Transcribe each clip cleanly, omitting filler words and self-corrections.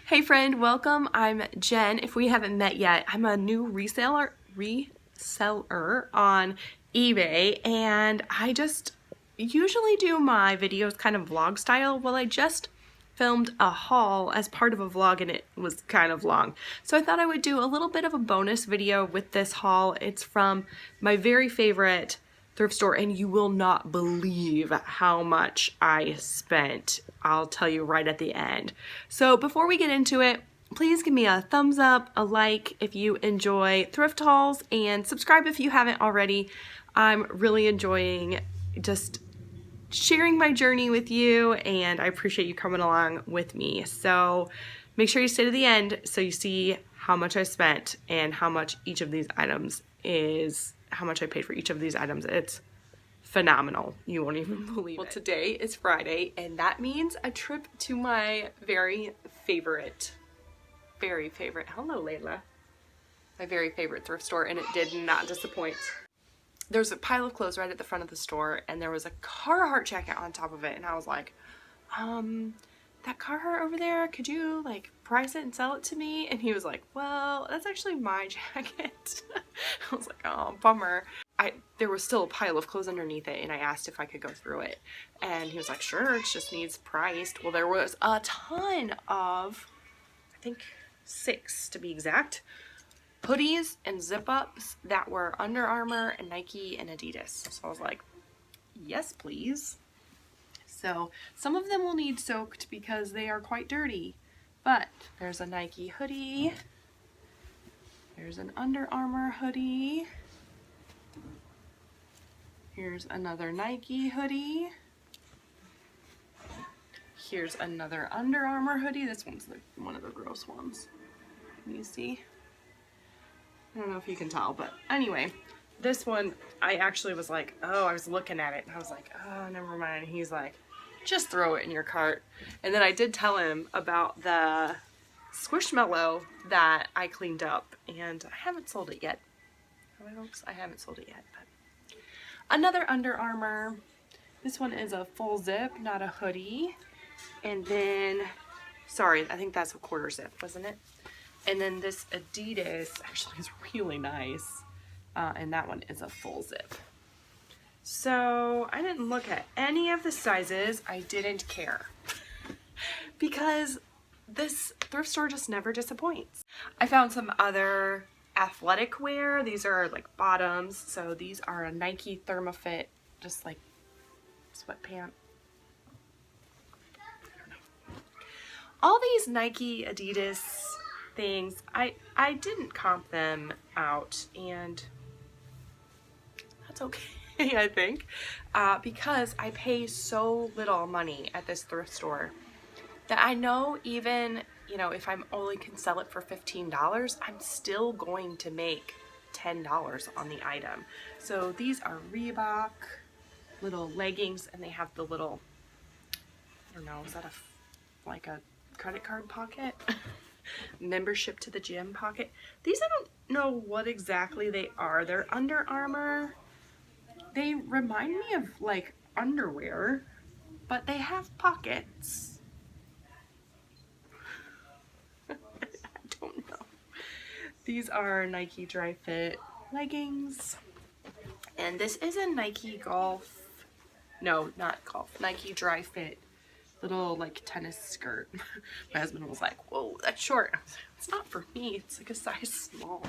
Hey friend, welcome. I'm Jen. If we haven't met yet, I'm a new reseller on eBay, and I just usually do my videos kind of vlog style. Well, I just filmed a haul as part of a vlog and it was kind of long. So I thought I would do a little bit of a bonus video with this haul. It's from my very favorite thrift store, and you will not believe how much I spent. I'll tell you right at the end. So before we get into it, please give me a thumbs up, a like if you enjoy thrift hauls, and subscribe if you haven't already. I'm really enjoying just sharing my journey with you, and I appreciate you coming along with me. So make sure you stay to the end so you see how much I spent and how much each of these items is, how much I paid for each of these items. It's phenomenal. You won't even believe it. Well, today is Friday, and that means a trip to my very favorite, hello Layla, my very favorite thrift store, and it did not disappoint. There's a pile of clothes right at the front of the store, and there was a Carhartt jacket on top of it, and I was like, that Carhartt over there, could you like price it and sell it to me? And he was like, well, that's actually my jacket. I was like, oh, bummer. There was still a pile of clothes underneath it, and I asked if I could go through it, and he was like, sure, it just needs priced. Well, there was a ton of, I think 6 to be exact, hoodies and zip-ups that were Under Armour and Nike and Adidas. So I was like, yes, please. So some of them will need soaked because they are quite dirty, but there's a Nike hoodie, there's an Under Armour hoodie, here's another Nike hoodie, here's another Under Armour hoodie. This one's one of the gross ones. Can you see? I don't know if you can tell, but anyway, this one, I actually was like, oh, I was looking at it and I was like, oh, never mind. He's like, just throw it in your cart. And then I did tell him about the Squishmallow that I cleaned up, and I haven't sold it yet. Folks, I haven't sold it yet, but another Under Armour. This one is a full zip, not a hoodie. And then, sorry, I think that's a quarter zip, wasn't it? And then this Adidas actually is really nice, and that one is a full zip. So I didn't look at any of the sizes. I didn't care because this thrift store just never disappoints. I found some other athletic wear. These are like bottoms. So these are a Nike Thermofit, just like sweatpant. I don't know. All these Nike, Adidas things, I didn't comp them out, and that's okay. I think, because I pay so little money at this thrift store that I know even, you know, if I'm only can sell it for $15, I'm still going to make $10 on the item. So these are Reebok little leggings, and they have the little, I don't know, is that like a credit card pocket? Membership to the gym pocket. These, I don't know what exactly they are. They're Under Armour. They remind me of like underwear, but they have pockets. I don't know. These are Nike Dry Fit leggings. And this is a Nike Golf, no, not Golf, Nike Dry Fit little like tennis skirt. My husband was like, whoa, that's short. I was like, it's not for me. It's like a size small.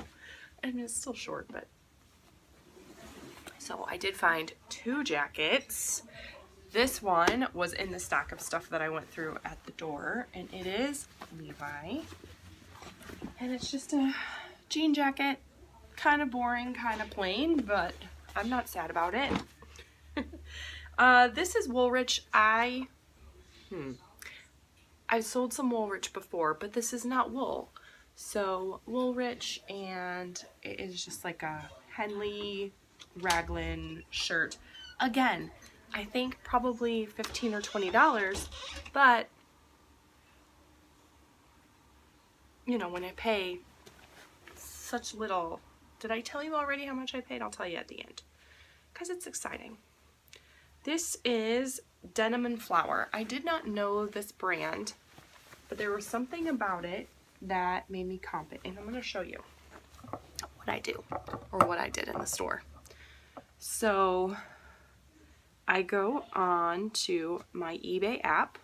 I mean, it's still short, but. So I did find 2 jackets. This one was in the stack of stuff that I went through at the door, and it is Levi. And it's just a jean jacket, kind of boring, kind of plain, but I'm not sad about it. This is Woolrich. I've sold some Woolrich before, but this is not wool. So Woolrich, and it is just like a Henley raglan shirt. Again, I think probably $15 or $20, but you know, when I pay such little, did I tell you already how much I paid? I'll tell you at the end because it's exciting. This is Denim and Flower. I did not know this brand but there was something about it that made me comp it, and I'm going to show you what I do, or what I did in the store. So I go on to my eBay app,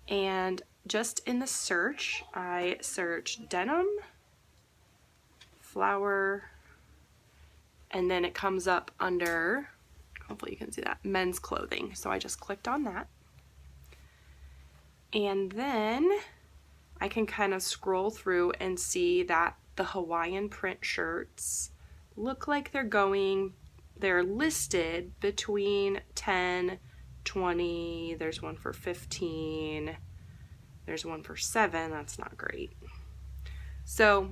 and just in the search, I search denim, flower, and then it comes up under, hopefully you can see that, men's clothing. So I just clicked on that. And then I can kind of scroll through and see that the Hawaiian print shirts look like they're listed between 10, 20, there's one for 15, there's one for 7, that's not great. So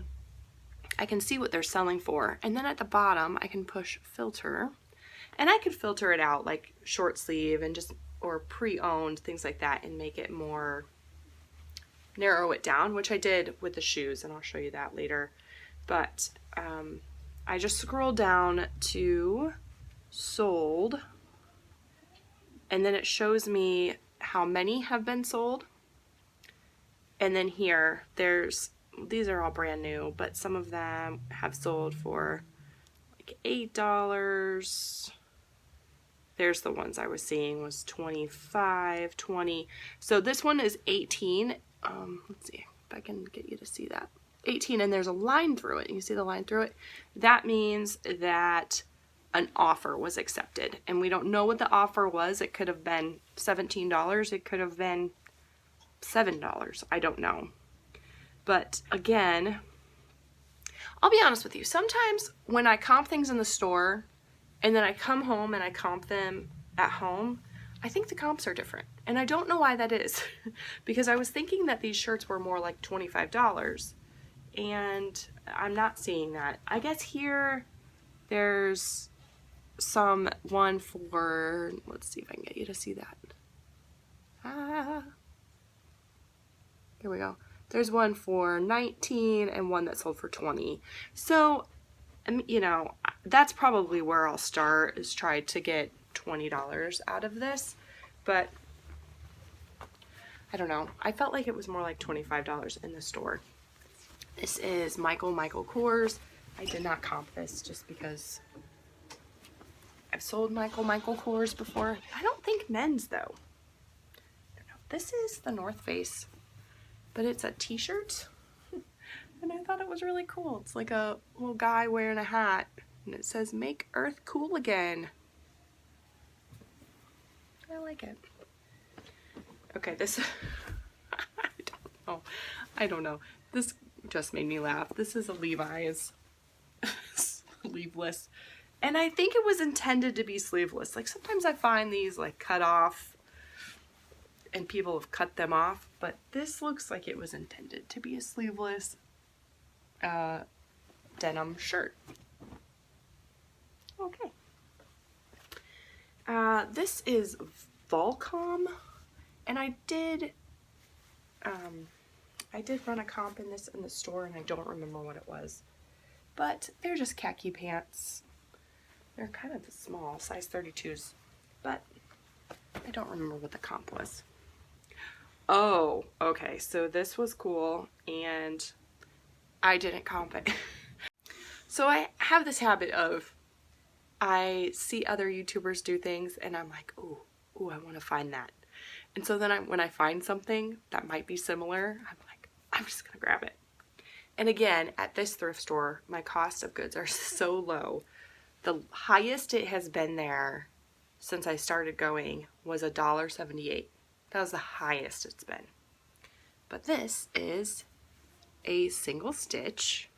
I can see what they're selling for, and then at the bottom I can push filter, and I could filter it out like short sleeve and just, or pre-owned, things like that, and make it more, narrow it down, which I did with the shoes, and I'll show you that later. But I just scroll down to sold, and then it shows me how many have been sold. And then here, these are all brand new, but some of them have sold for like $8. There's the ones I was seeing was 25, 20. So this one is 18. Let's see if I can get you to see that. 18, and there's a line through it. You see the line through it? That means that an offer was accepted, and we don't know what the offer was. It could have been $17. It could have been $7. I don't know. But again, I'll be honest with you. Sometimes when I comp things in the store and then I come home and I comp them at home, I think the comps are different. And I don't know why that is. Because I was thinking that these shirts were more like $25. And I'm not seeing that. I guess here there's one for, let's see if I can get you to see that. Here we go. There's one for 19 and one that sold for 20. So, you know, that's probably where I'll start, is try to get $20 out of this. But I don't know. I felt like it was more like $25 in the store. This is Michael Kors. I did not comp this just because I've sold Michael Kors before. I don't think men's though. This is the North Face, but it's a t-shirt, and I thought it was really cool. It's like a little guy wearing a hat, and it says "Make Earth Cool Again." I like it. Okay, this I don't know. This just made me laugh. This is a Levi's sleeveless, and I think it was intended to be sleeveless. Like sometimes I find these like cut off and people have cut them off, but this looks like it was intended to be a sleeveless denim shirt. Okay. This is Volcom, and I did run a comp in this in the store, and I don't remember what it was, but they're just khaki pants. They're kind of small, size 32s, but I don't remember what the comp was. Oh, okay, so this was cool, and I didn't comp it. So I have this habit of, I see other YouTubers do things, and I'm like, ooh, I want to find that. And so then when I find something that might be similar, I'm like, I'm just gonna grab it. And again, at this thrift store, my cost of goods are so low. The highest it has been there since I started going was $1.78. That was the highest it's been. But this is a single stitch,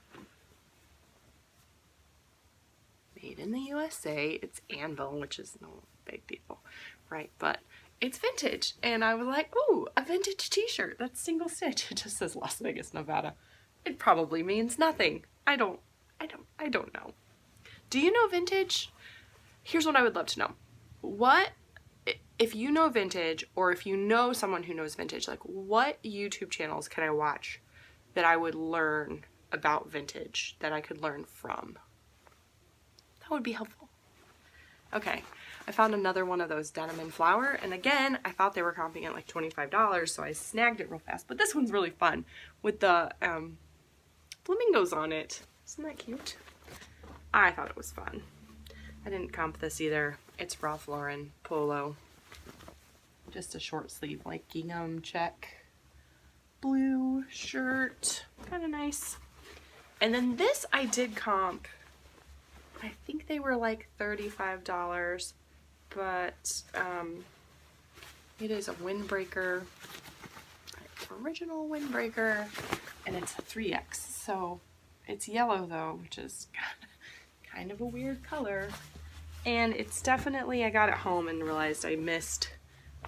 made in the USA. It's Anvil, which is no big deal, right? But it's vintage, and I was like, ooh, a vintage t-shirt that's single stitch. It just says Las Vegas, Nevada. It probably means nothing. I don't know. Do you know vintage? Here's what I would love to know. What, if you know vintage, or if you know someone who knows vintage, like what YouTube channels can I watch that I would learn about vintage, that I could learn from? That would be helpful. Okay, I found another one of those denim and flower, and again, I thought they were comping at like $25, so I snagged it real fast. But this one's really fun with the flamingos on it. Isn't that cute? I thought it was fun. I didn't comp this either. It's Ralph Lauren polo. Just a short sleeve, like gingham check, blue shirt, kind of nice. And then this I did comp. I think they were like $35, but it is a windbreaker, original windbreaker, and it's a 3X. So it's yellow though, which is kind of a weird color. And it's definitely, I got it home and realized I missed,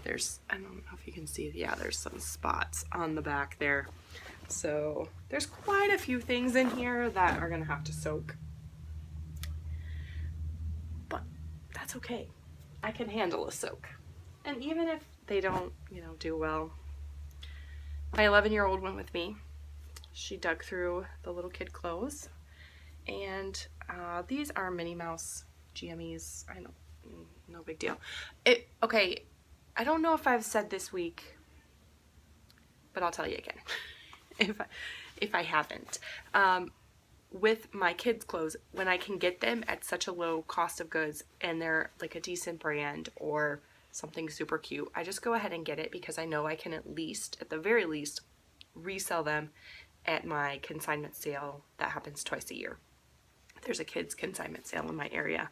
I don't know if you can see, yeah, there's some spots on the back there. So there's quite a few things in here that are gonna have to soak. But that's okay. I can handle a soak. And even if they don't, you know, do well. My 11-year-old went with me. She dug through the little kid clothes. And these are Minnie Mouse GMEs. I know, no big deal. Okay, I don't know if I've said this week, but I'll tell you again if I haven't. With my kids' clothes, when I can get them at such a low cost of goods and they're like a decent brand or something super cute, I just go ahead and get it because I know I can at the very least, resell them at my consignment sale that happens twice a year. There's a kids consignment sale in my area.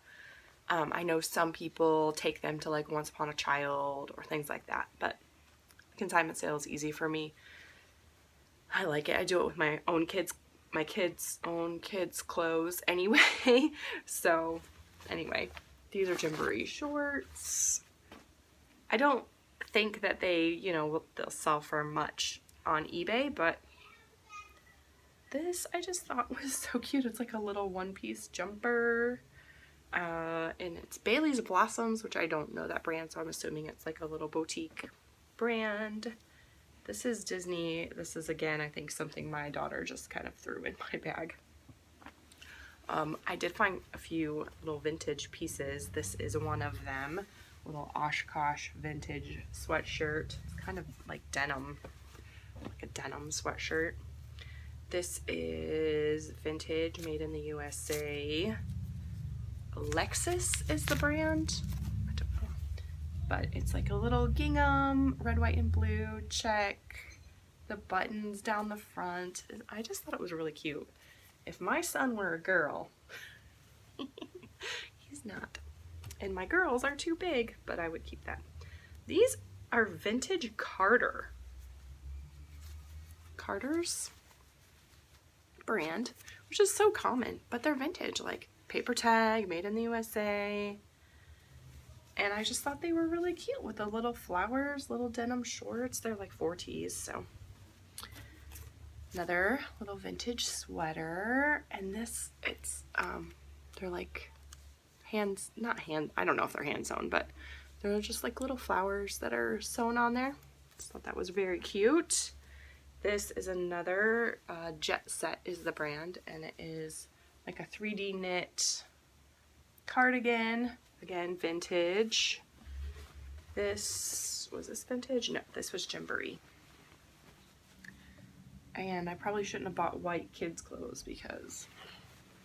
I know some people take them to like Once Upon a Child or things like that, but consignment sale is easy for me. I like it. I do it with my own kids' clothes anyway. So anyway, these are Gymboree shorts. I don't think that they, you know, they'll sell for much on eBay, but this I just thought was so cute. It's like a little one-piece jumper. And it's Bailey's Blossoms, which I don't know that brand, so I'm assuming it's like a little boutique brand. This is Disney. This is, again, I think something my daughter just kind of threw in my bag. I did find a few little vintage pieces. This is one of them. Little Oshkosh vintage sweatshirt. It's kind of like denim, like a denim sweatshirt. This is vintage, made in the USA. Lexus is the brand. I don't know. But it's like a little gingham, red, white, and blue check. The buttons down the front. I just thought it was really cute. If my son were a girl, he's not. And my girls are too big, but I would keep that. These are vintage Carter's brand, which is so common, but they're vintage, like paper tag, made in the USA. And I just thought they were really cute with the little flowers, little denim shorts. They're like 4Ts, so. Another little vintage sweater. And this, it's, they're like I don't know if they're hand sewn, but they're just like little flowers that are sewn on there. Just thought that was very cute. This is another, Jet Set is the brand, and it is like a 3D knit cardigan. Again, vintage. Was this vintage? No, this was Gymboree. And I probably shouldn't have bought white kids clothes because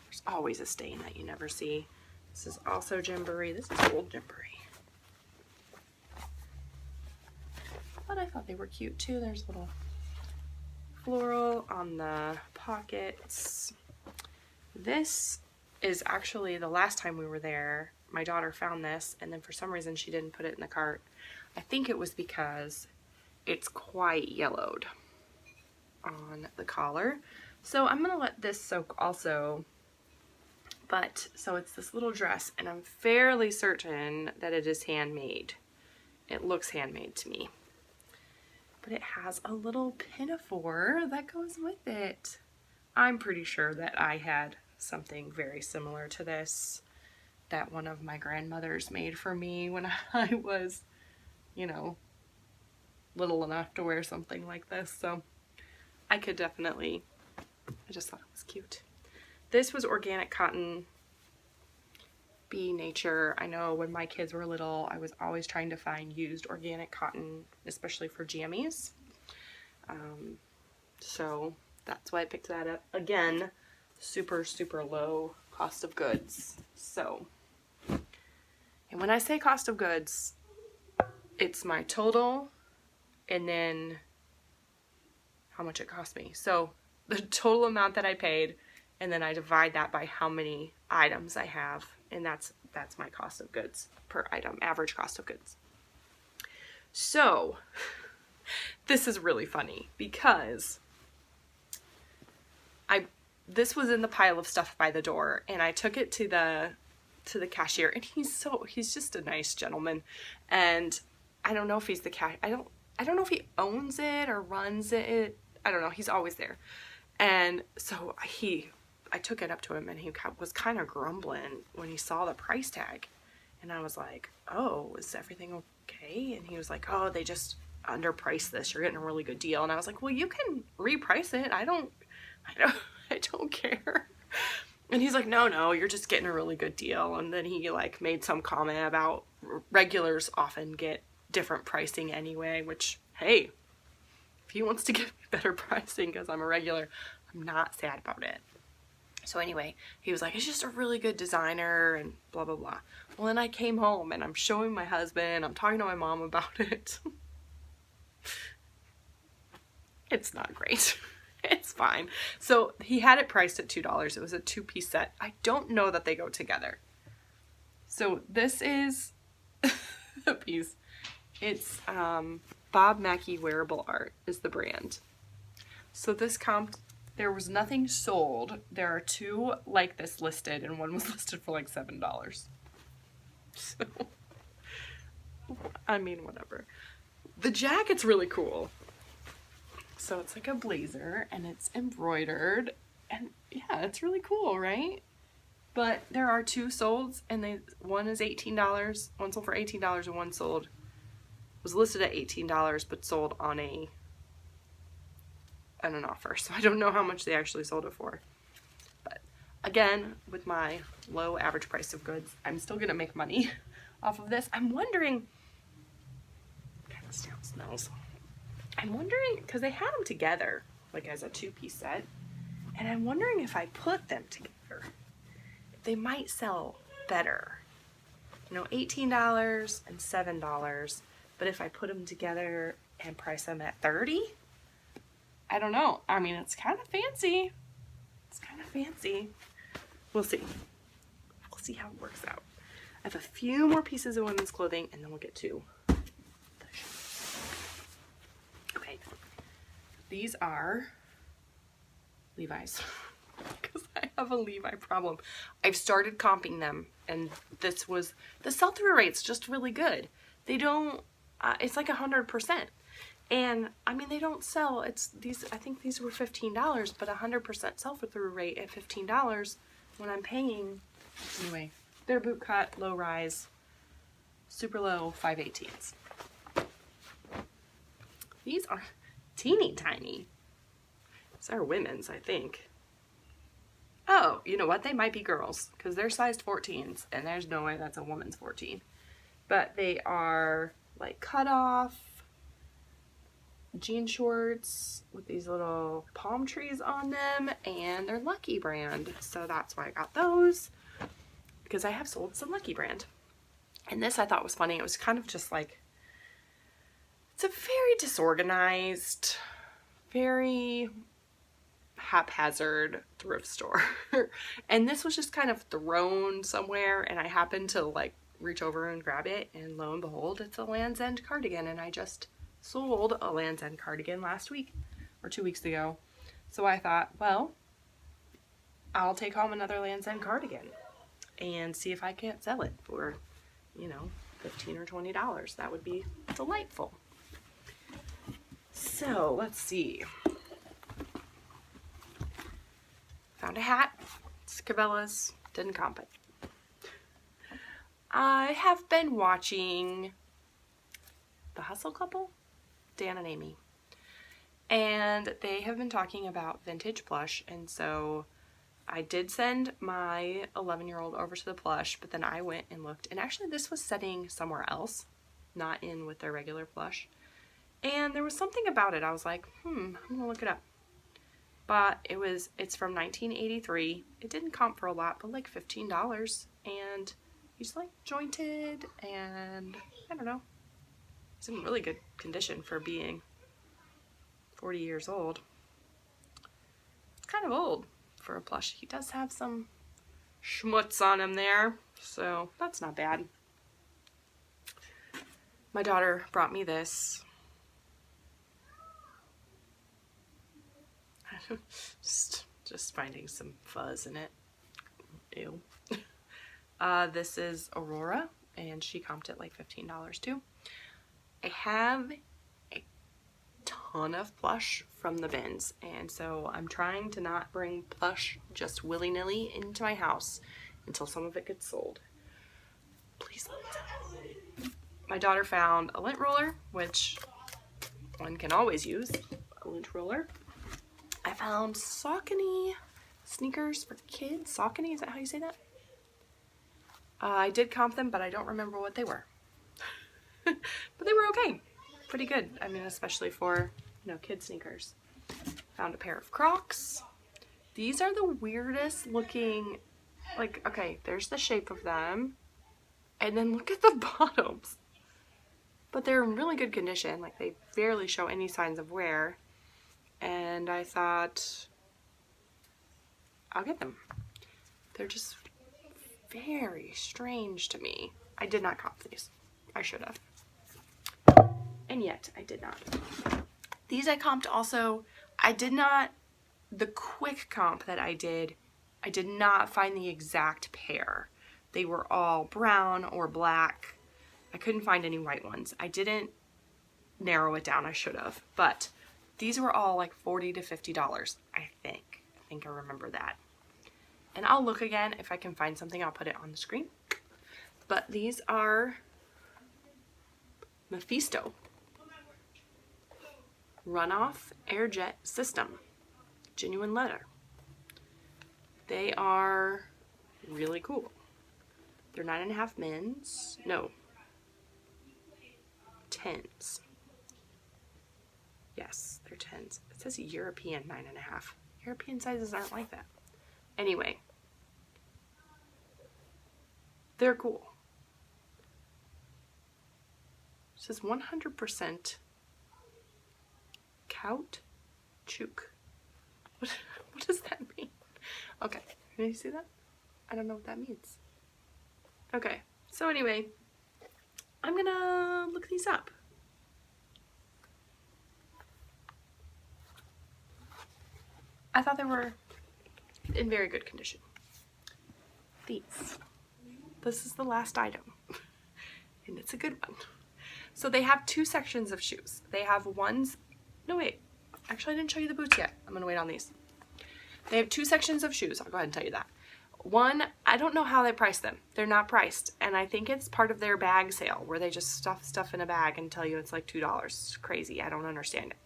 there's always a stain that you never see. This is also Gymboree. This is old Gymboree. But I thought they were cute too. There's a little floral on the pockets. This is actually the last time we were there. My daughter found this, and then for some reason she didn't put it in the cart. I think it was because it's quite yellowed on the collar. So I'm gonna let this soak also. But so it's this little dress, and I'm fairly certain that it is handmade. It looks handmade to me. But it has a little pinafore that goes with it. I'm pretty sure that I had something very similar to this that one of my grandmothers made for me when I was, you know, little enough to wear something like this. So I could definitely, I just thought it was cute. This was organic cotton. be nature. I know when my kids were little, I was always trying to find used organic cotton, especially for jammies. So that's why I picked that up. Again, super, super low cost of goods. So, and when I say cost of goods, it's my total and then how much it cost me. So the total amount that I paid, and then I divide that by how many items I have, and that's my cost of goods per item, average cost of goods. So this is really funny because this was in the pile of stuff by the door, and I took it to the cashier, and he's just a nice gentleman, and I don't know if he's the I don't know if he owns it or runs it. I don't know. He's always there. And so I took it up to him, and he was kind of grumbling when he saw the price tag. And I was like, "Oh, is everything okay?" And he was like, "Oh, they just underpriced this. You're getting a really good deal." And I was like, "Well, you can reprice it. I don't care." And he's like, no, you're just getting a really good deal. And then he like made some comment about regulars often get different pricing anyway, which, hey, if he wants to give me better pricing because I'm a regular, I'm not sad about it. So anyway, he was like, it's just a really good designer and blah, blah, blah. Well, then I came home and I'm showing my husband, I'm talking to my mom about it. It's not great. It's fine. So he had it priced at $2. It was a 2-piece set. I don't know that they go together. So this is a piece. It's Bob Mackie Wearable Art is the brand. So this there was nothing sold. There are 2 like this listed, and one was listed for like $7. So, I mean, whatever. The jacket's really cool. So it's like a blazer, and it's embroidered, and yeah, it's really cool, right? But there are 2 sold, and one is $18, one sold for $18, and one was listed at $18, but sold on an offer. So I don't know how much they actually sold it for. But again, with my low average price of goods, I'm still gonna make money off of this. I'm wondering, kind of smells. I'm wondering, because they had them together, like as a 2-piece set, and I'm wondering if I put them together, they might sell better. You know, $18 and $7, but if I put them together and price them at $30, I don't know. I mean, it's kind of fancy. It's kind of fancy. We'll see. We'll see how it works out. I have a few more pieces of women's clothing, and then we'll get to the shoes. Okay. These are Levi's. Because I have a Levi problem. I've started comping them, and the sell-through rate's just really good. They don't, it's like 100%. And I mean, they don't sell, I think these were $15, but 100% sell-through rate at $15 when I'm paying, anyway, they're boot cut, low rise, super low 5/18s. These are teeny tiny. These are women's, I think. Oh, you know what? They might be girls because they're sized 14s, and there's no way that's a woman's 14. But they are like cut off jean shorts with these little palm trees on them, and they're Lucky brand. So that's why I got those, because I have sold some Lucky brand. And this I thought was funny. It was kind of just like, it's a very disorganized, very haphazard thrift store. And this was just kind of thrown somewhere, and I happened to like reach over and grab it, and lo and behold, it's a Land's End cardigan. And I just sold a Land's End cardigan last week or 2 weeks ago. So I thought, well, I'll take home another Land's End cardigan and see if I can't sell it for, you know, $15 or $20. That would be delightful. So let's see. Found a hat. It's Cabela's. Didn't comp it. I have been watching The Hustle Couple, Dan and Amy, and they have been talking about vintage plush, and so I did send my 11-year-old over to the plush, but then I went and looked, and actually this was setting somewhere else, not in with their regular plush. And there was something about it. I was like, I'm gonna look it up. But it's from 1983. It didn't comp for a lot, but like $15. And he's like jointed, and I don't know. He's in really good condition for being 40 years old. Kind of old for a plush. He does have some schmutz on him there, so that's not bad. My daughter brought me this. Just finding some fuzz in it. Ew. This is Aurora, and she comped it like $15 too. I have a ton of plush from the bins, and so I'm trying to not bring plush just willy-nilly into my house until some of it gets sold. Please let me know. My daughter found a lint roller, which one can always use a lint roller. I found Saucony sneakers for kids. Saucony, is that how you say that? I did comp them, but I don't remember what they were. But they were okay. Pretty good. I mean, especially for, kid sneakers. Found a pair of Crocs. These are the weirdest looking, like, okay, there's the shape of them. And then look at the bottoms. But they're in really good condition. Like, they barely show any signs of wear. And I thought, I'll get them. They're just very strange to me. I did not comp these. I should have. And yet, I did not. These I comped also. I did not, the quick comp that I did not find the exact pair. They were all brown or black. I couldn't find any white ones. I didn't narrow it down. I should have. But these were all like $40 to $50, I think. I think I remember that. And I'll look again. If I can find something, I'll put it on the screen. But these are Mephisto Runoff Airjet System. Genuine leather. They are really cool. They're 9.5 mins. No. 10s. Yes, they're 10s. It says European 9.5. European sizes aren't like that. Anyway. They're cool. It says 100% caoutchouc. What does that mean? Okay, can you see that? I don't know what that means. Okay, so anyway, I'm gonna look these up. I thought they were in very good condition. These. This is the last item. And it's a good one. So they have two sections of shoes. They have ones, no wait, actually I didn't show you the boots yet. I'm gonna wait on these. They have two sections of shoes. I'll go ahead and tell you that. One, I don't know how they price them. They're not priced. And I think it's part of their bag sale where they just stuff stuff in a bag and tell you it's like $2. It's crazy. I don't understand it.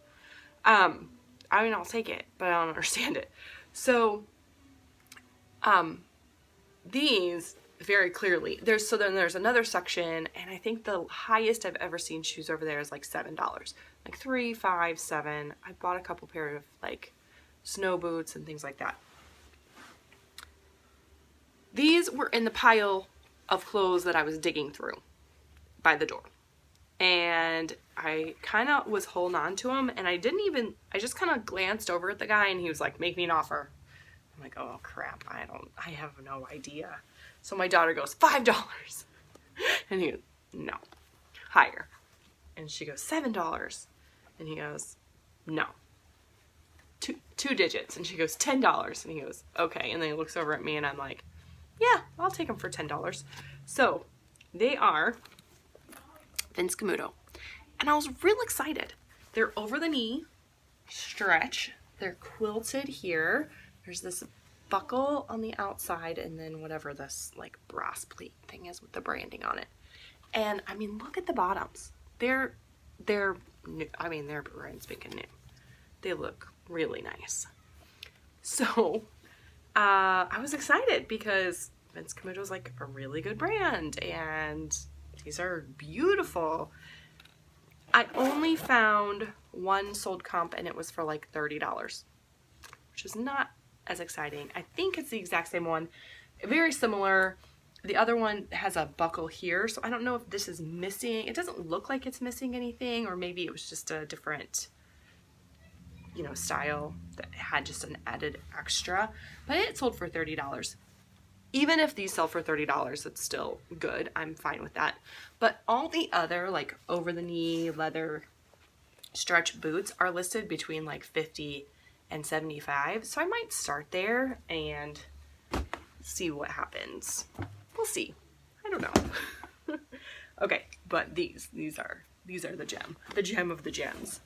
I mean, I'll take it, but I don't understand it. So, these very clearly, then there's another section, and I think the highest I've ever seen shoes over there is like $7. Like 3, 5, 7. I bought a couple pair of like snow boots and things like that. These were in the pile of clothes that I was digging through by the door. And I kind of was holding on to them, and I just kind of glanced over at the guy, and he was like, make me an offer. I'm like, oh crap, I have no idea. So my daughter goes, $5. And he goes, no, higher. And she goes, $7. And he goes, no. Two digits. And she goes, $10. And he goes, okay. And then he looks over at me, and I'm like, yeah, I'll take them for $10. So they are Vince Camuto. And I was real excited. They're over the knee stretch. They're quilted here. There's this buckle on the outside, and then whatever this like brass pleat thing is with the branding on it. And I mean, look at the bottoms. They're new. I mean, they're brand spanking new. They look really nice. So I was excited because Vince Camuto is like a really good brand and these are beautiful. I only found one sold comp and it was for like $30, which is not as exciting. I think it's the exact same one, very similar. The other one has a buckle here, so I don't know if this is missing. It doesn't look like it's missing anything, or maybe it was just a different, you know, style that had just an added extra, but it sold for $30. Even if these sell for $30, it's still good. I'm fine with that. But all the other like over the knee leather stretch boots are listed between like 50 and 75. So I might start there and see what happens. We'll see. I don't know. Okay, but these are the gem of the gems.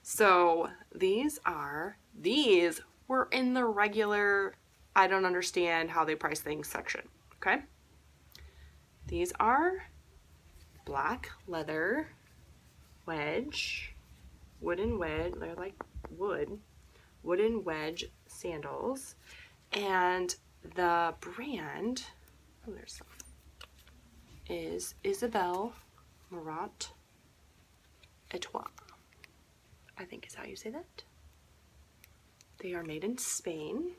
So these were in the regular I don't understand how they price things section, okay? These are black leather wedge, wooden wedge, they're like wooden wedge sandals, and the brand, oh there's some, is Isabelle Marant Etoile, I think is how you say that. They are made in Spain.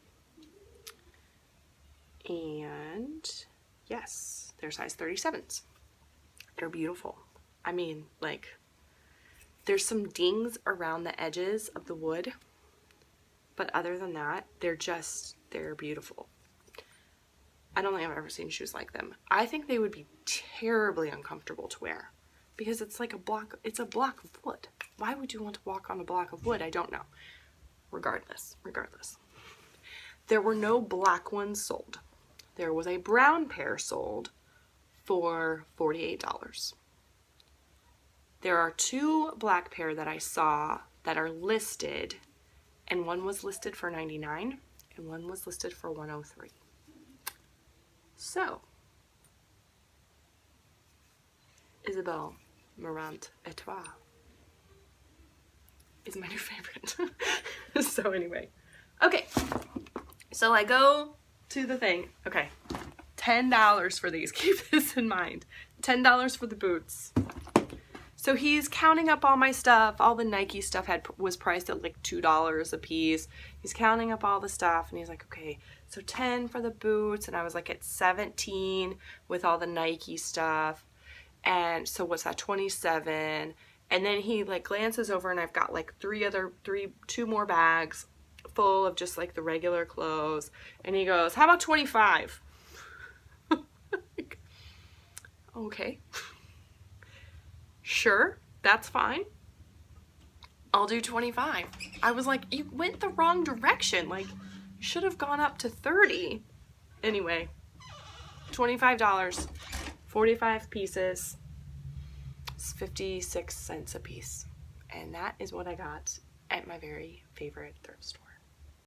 And yes, they're size 37s. They're beautiful. I mean, like, there's some dings around the edges of the wood, but other than that, they're beautiful. I don't think I've ever seen shoes like them. I think they would be terribly uncomfortable to wear because it's like it's a block of wood. Why would you want to walk on a block of wood? I don't know. Regardless. There were no black ones sold. There was a brown pair sold for $48. There are two black pair that I saw that are listed, and one was listed for $99 and one was listed for $103. So, Isabelle Marant Etoile is my new favorite. So anyway, okay. So I go to the thing. Okay, $10 for these. Keep this in mind. $10 for the boots. So he's counting up all my stuff. All the Nike stuff was priced at like $2 a piece. He's counting up all the stuff and he's like, okay, so 10 for the boots. And I was like at 17 with all the Nike stuff. And so what's that, 27? And then he like glances over and I've got like two more bags full of just like the regular clothes, and he goes, how about 25? Like, okay, sure, that's fine, I'll do 25. I was like, you went the wrong direction, like you should have gone up to 30. Anyway, $25, 45 pieces, it's 56 cents a piece, and that is what I got at my very favorite thrift store.